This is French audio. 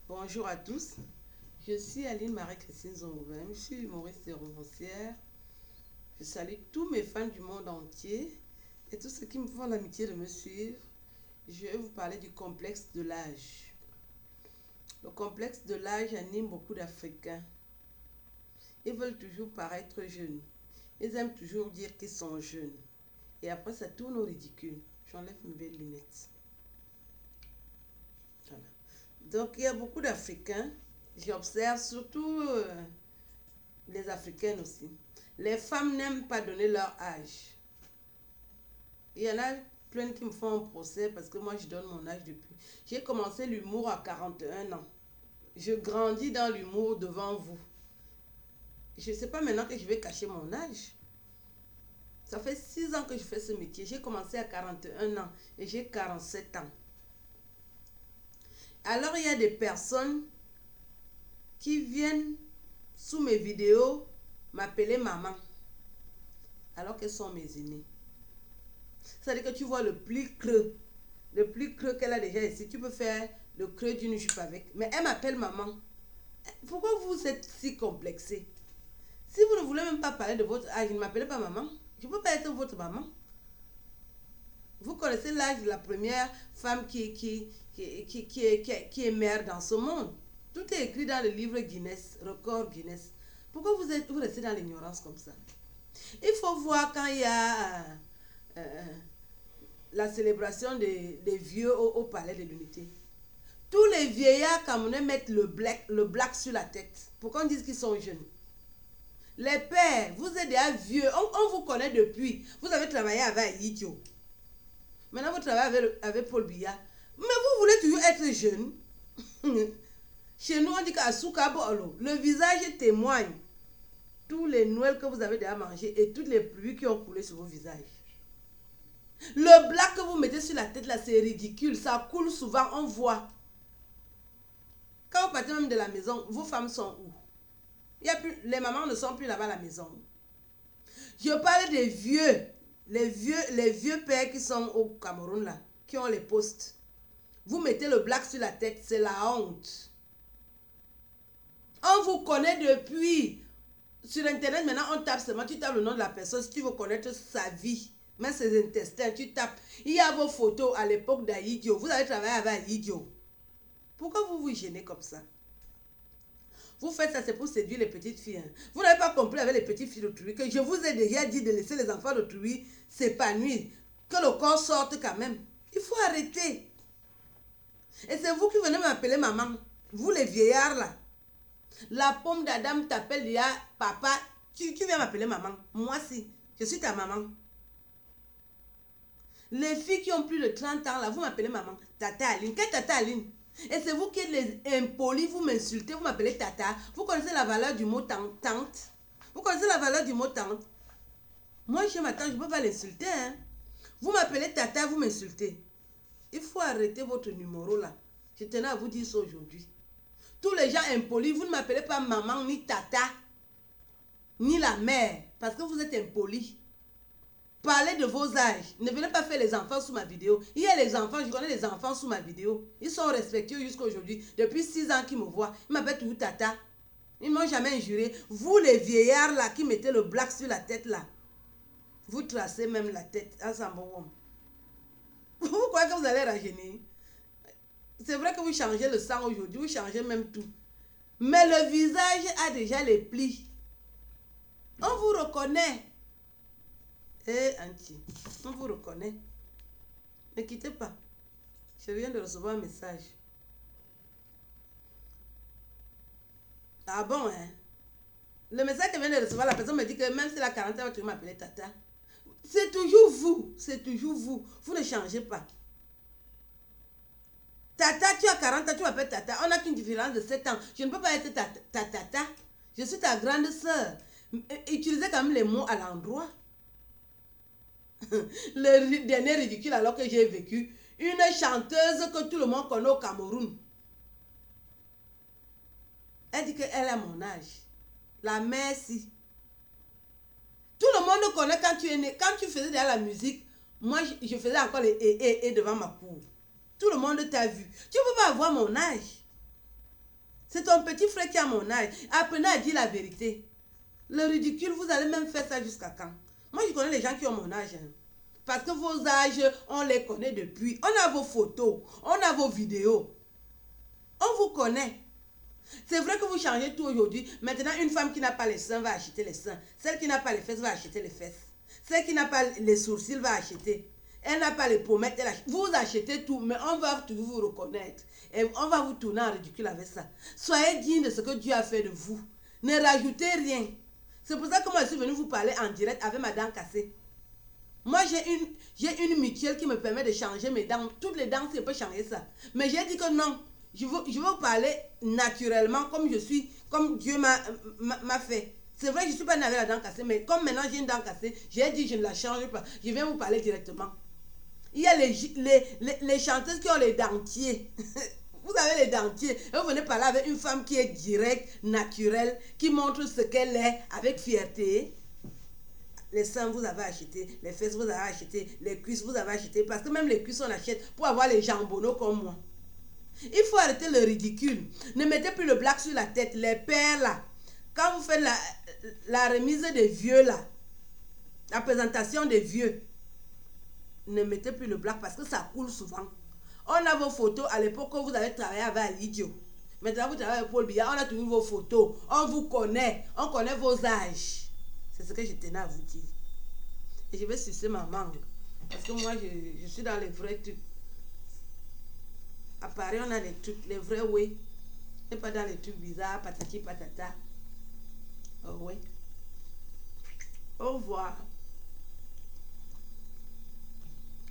Bonjour à tous, je suis Aline Marie-Christine Zongouvin, je suis humoriste et romancière. Je salue tous mes fans du monde entier et tous ceux qui me font l'amitié de me suivre. Je vais vous parler du complexe de l'âge. Le complexe de l'âge anime beaucoup d'Africains. Ils veulent toujours paraître jeunes. Ils aiment toujours dire qu'ils sont jeunes. Et après, ça tourne au ridicule. J'enlève mes belles lunettes. Voilà. Donc, il y a beaucoup d'Africains. J'observe surtout les Africaines aussi. Les femmes n'aiment pas donner leur âge. Il y en a plein qui me font un procès parce que moi, je donne mon âge depuis. J'ai commencé l'humour à 41 ans. Je grandis dans l'humour devant vous. Je ne sais pas maintenant que je vais cacher mon âge. Ça fait 6 ans que je fais ce métier. J'ai commencé à 41 ans et j'ai 47 ans. Alors, il y a des personnes qui viennent sous mes vidéos m'appeler maman, alors qu'elles sont mes aînées. C'est-à-dire que tu vois le plus creux qu'elle a déjà ici, tu peux faire le creux d'une jupe avec. Mais elle m'appelle maman. Pourquoi vous êtes si complexé? Si vous ne voulez même pas parler de votre âge, ne m'appelez pas maman. Je ne peux pas être votre maman. Vous connaissez l'âge de la première femme qui est mère dans ce monde. Tout est écrit dans le livre Guinness, record Guinness. Pourquoi vous restez dans l'ignorance comme ça? Il faut voir quand il y a la célébration des vieux au palais de l'unité. Tous les vieillards camerounais mettent le black sur la tête pour qu'on dise qu'ils sont jeunes. Les pères, vous êtes déjà vieux, on vous connaît depuis. Vous avez travaillé avec Idio. Maintenant, vous travaillez avec Paul Biya. Mais vous voulez toujours être jeune. Chez nous, on dit qu'Asuka Bolo, le visage témoigne tous les Noëls que vous avez déjà mangés et toutes les pluies qui ont coulé sur vos visages. Le black que vous mettez sur la tête, là, c'est ridicule. Ça coule souvent, on voit. Quand vous partez même de la maison, vos femmes sont où? Les mamans ne sont plus là-bas à la maison. Je parle des vieux. Les vieux pères qui sont au Cameroun, là, qui ont les postes. Vous mettez le black sur la tête, c'est la honte. On vous connaît depuis. Sur Internet, maintenant, on tape seulement. Tu tapes le nom de la personne si tu veux connaître sa vie. Même ses intestins, tu tapes. Il y a vos photos à l'époque d'Aïdio. Vous avez travaillé avec Aïdio. Pourquoi vous vous gênez comme ça? Vous faites ça, c'est pour séduire les petites filles. Hein. Vous n'avez pas compris avec les petites filles d'autrui que je vous ai déjà dit de laisser les enfants d'autrui s'épanouir. Que le corps sorte quand même. Il faut arrêter. Et c'est vous qui venez m'appeler maman. Vous les vieillards là. La pomme d'Adam t'appelle déjà papa. Tu viens m'appeler maman. Moi si. Je suis ta maman. Les filles qui ont plus de 30 ans là, vous m'appelez maman. Tata Aline. Quelle Tata Aline? Et c'est vous qui êtes les impolis, vous m'insultez, vous m'appelez tata. Vous connaissez la valeur du mot tante? Vous connaissez la valeur du mot tante? Moi, je m'attends, je ne peux pas l'insulter. Hein? Vous m'appelez tata, vous m'insultez. Il faut arrêter votre numéro là. Je tenais à vous dire ça aujourd'hui. Tous les gens impolis, vous ne m'appelez pas maman, ni tata, ni la mère, parce que vous êtes impolis. Parlez de vos âges. Ne venez pas faire les enfants sous ma vidéo. Il y a les enfants, je connais les enfants sous ma vidéo. Ils sont respectueux jusqu'à aujourd'hui. Depuis 6 ans qu'ils me voient. Ils m'appellent toujours tata. Ils ne m'ont jamais injuré. Vous les vieillards là qui mettez le black sur la tête là. Vous tracez même la tête. Vous croyez que vous allez rajeunir? C'est vrai que vous changez le sang aujourd'hui. Vous changez même tout. Mais le visage a déjà les plis. On vous reconnaît. Anti, on vous reconnaît. Ne quittez pas. Je viens de recevoir un message. Ah bon, hein? Le message que je viens de recevoir, la personne me dit que même si la 40 ans, tu m'appeler tata. C'est toujours vous. C'est toujours vous. Vous ne changez pas. Tata, tu as 40 ans, tu m'appelles tata. On n'a qu'une différence de 7 ans. Je ne peux pas être ta tata. Je suis ta grande soeur. Utilisez quand même les mots à l'endroit. Le dernier ridicule alors que j'ai vécu. Une chanteuse que tout le monde connaît au Cameroun. Elle dit qu'elle a mon âge. La mère si. Tout le monde connaît quand tu es né. Quand tu faisais déjà la musique, moi je faisais encore les et devant ma cour. Tout le monde t'a vu. Tu ne peux pas avoir mon âge. C'est ton petit frère qui a mon âge. Apprenez à dire la vérité. Le ridicule, vous allez même faire ça jusqu'à quand? Moi, je connais les gens qui ont mon âge. Hein. Parce que vos âges, on les connaît depuis. On a vos photos, on a vos vidéos. On vous connaît. C'est vrai que vous changez tout aujourd'hui. Maintenant, une femme qui n'a pas les seins va acheter les seins. Celle qui n'a pas les fesses va acheter les fesses. Celle qui n'a pas les sourcils va acheter. Elle n'a pas les pommettes. Elle achète. Vous achetez tout, mais on va toujours vous reconnaître. Et on va vous tourner en ridicule avec ça. Soyez digne de ce que Dieu a fait de vous. Ne rajoutez rien. C'est pour ça que moi, je suis venue vous parler en direct avec ma dent cassée. Moi, j'ai une mutuelle qui me permet de changer mes dents. Toutes les dents, je peux changer ça. Mais j'ai dit que non. Je veux vous parler naturellement comme je suis, comme Dieu m'a fait. C'est vrai que je ne suis pas née avec la dent cassée, mais comme maintenant j'ai une dent cassée, j'ai dit je ne la change pas. Je viens vous parler directement. Il y a les chanteuses qui ont les dentiers. Vous avez les dentiers. Et vous venez parler avec une femme qui est directe, naturelle, qui montre ce qu'elle est avec fierté. Les seins, vous avez acheté. Les fesses, vous avez acheté. Les cuisses, vous avez acheté. Parce que même les cuisses, on achète pour avoir les jambonneaux comme moi. Il faut arrêter le ridicule. Ne mettez plus le black sur la tête. Les pères là. Quand vous faites la remise des vieux là. La présentation des vieux. Ne mettez plus le black parce que ça coule souvent. On a vos photos à l'époque où vous avez travaillé avec Lidio. Maintenant vous travaillez avec Paul Biya. On a toujours vos photos. On vous connaît. On connaît vos âges. C'est ce que je tenais à vous dire. Et je vais sucer ma mangue. Parce que moi je suis dans les vrais trucs. À Paris, on a les trucs, les vrais oui. Et pas dans les trucs bizarres, patati patata. Oh oui. Au revoir.